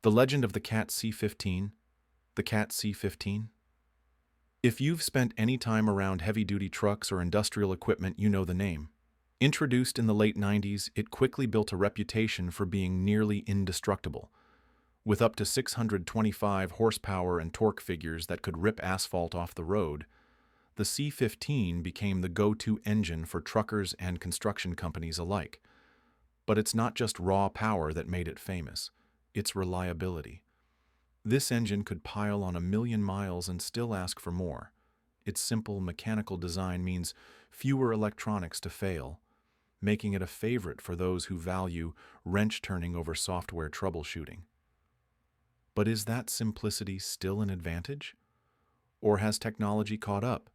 The legend of the CAT C15, the CAT C15. If you've spent any time around heavy-duty trucks or industrial equipment, you know the name. Introduced in the late 90s, it quickly built a reputation for being nearly indestructible. With up to 625 horsepower and torque figures that could rip asphalt off the road, the C15 became the go-to engine for truckers and construction companies alike. But it's not just raw power that made it famous, it's reliability. This engine could pile on 1,000,000 miles and still ask for more. Its simple mechanical design means fewer electronics to fail, making it a favorite for those who value wrench turning over software troubleshooting. But is that simplicity still an advantage? Or has technology caught up?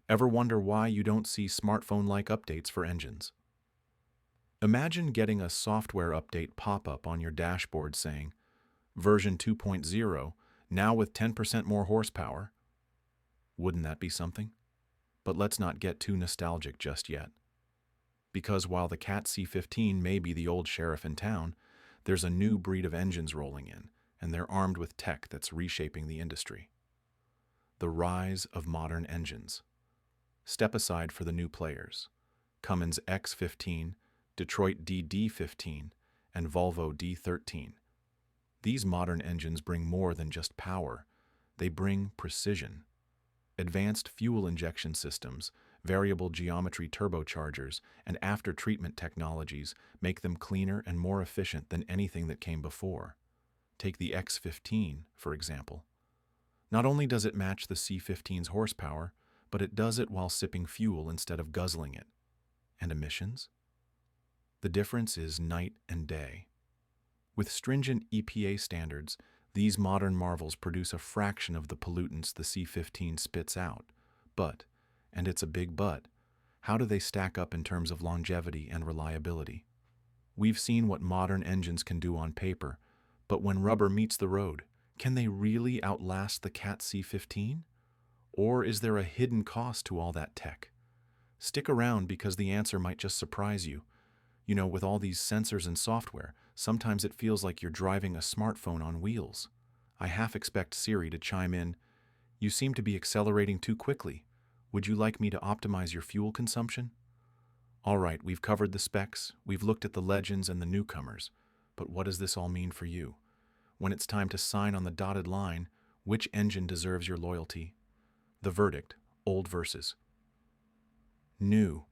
Ever wonder why you don't see smartphone-like updates for engines? Imagine getting a software update pop-up on your dashboard saying, version 2.0, now with 10% more horsepower. Wouldn't that be something? But let's not get too nostalgic just yet. Because while the CAT C15 may be the old sheriff in town, there's a new breed of engines rolling in, and they're armed with tech that's reshaping the industry. The rise of modern engines. Step aside for the new players. Cummins X15, Detroit DD15, and Volvo D13. These modern engines bring more than just power. They bring precision. Advanced fuel injection systems, variable geometry turbochargers, and after-treatment technologies make them cleaner and more efficient than anything that came before. Take the X15, for example. Not only does it match the C15's horsepower, but it does it while sipping fuel instead of guzzling it. And emissions? The difference is night and day. With stringent EPA standards, these modern marvels produce a fraction of the pollutants the C15 spits out. But, and it's a big but, how do they stack up in terms of longevity and reliability? We've seen what modern engines can do on paper, but when rubber meets the road, can they really outlast the CAT C15? Or is there a hidden cost to all that tech? Stick around because the answer might just surprise you. You know, with all these sensors and software, sometimes it feels like you're driving a smartphone on wheels. I half expect Siri to chime in, "You seem to be accelerating too quickly. Would you like me to optimize your fuel consumption?" All right, we've covered the specs, we've looked at the legends and the newcomers, but what does this all mean for you? When it's time to sign on the dotted line, which engine deserves your loyalty? The verdict, old versus new.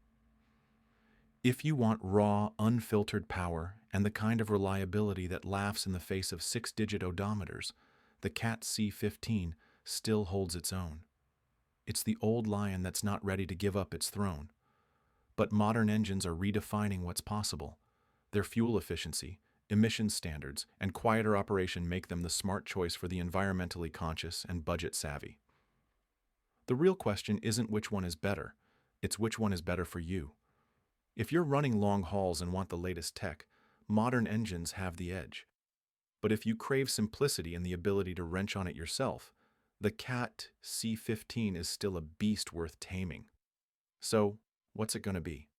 If you want raw, unfiltered power and the kind of reliability that laughs in the face of 6-digit odometers, the CAT C15 still holds its own. It's the old lion that's not ready to give up its throne. But modern engines are redefining what's possible. Their fuel efficiency, emissions standards, and quieter operation make them the smart choice for the environmentally conscious and budget-savvy. The real question isn't which one is better, it's which one is better for you. If you're running long hauls and want the latest tech, modern engines have the edge. But if you crave simplicity and the ability to wrench on it yourself, the CAT C15 is still a beast worth taming. So, what's it going to be?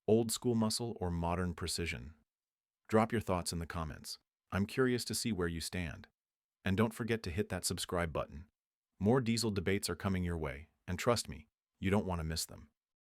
Old school muscle or modern precision? Drop your thoughts in the comments. I'm curious to see where you stand. And don't forget to hit that subscribe button. More diesel debates are coming your way, and trust me, you don't want to miss them.